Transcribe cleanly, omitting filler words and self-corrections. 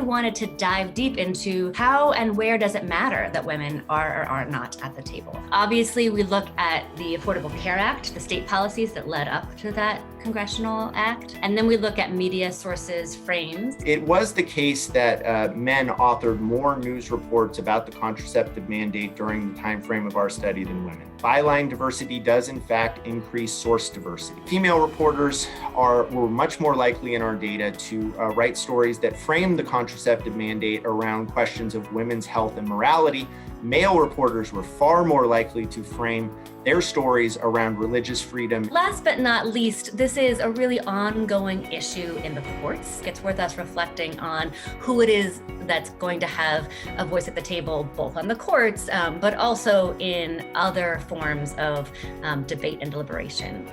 wanted to dive deep into how and where does it matter that women are or are not at the table. Obviously, we look at the Affordable Care Act, the state policies that led up to that congressional act, and then we look at media sources' frames. It was the case that men authored more news reports about the contraceptive mandate during the time frame of our study than women. Byline diversity does in fact increase source diversity. Female reporters were much more likely in our data to write stories that frame the contraceptive mandate around questions of women's health and morality. Male reporters were far more likely to frame their stories around religious freedom. Last but not least, this is a really ongoing issue in the courts. It's worth us reflecting on who it is that's going to have a voice at the table, both on the courts, but also in other forms of debate and deliberation.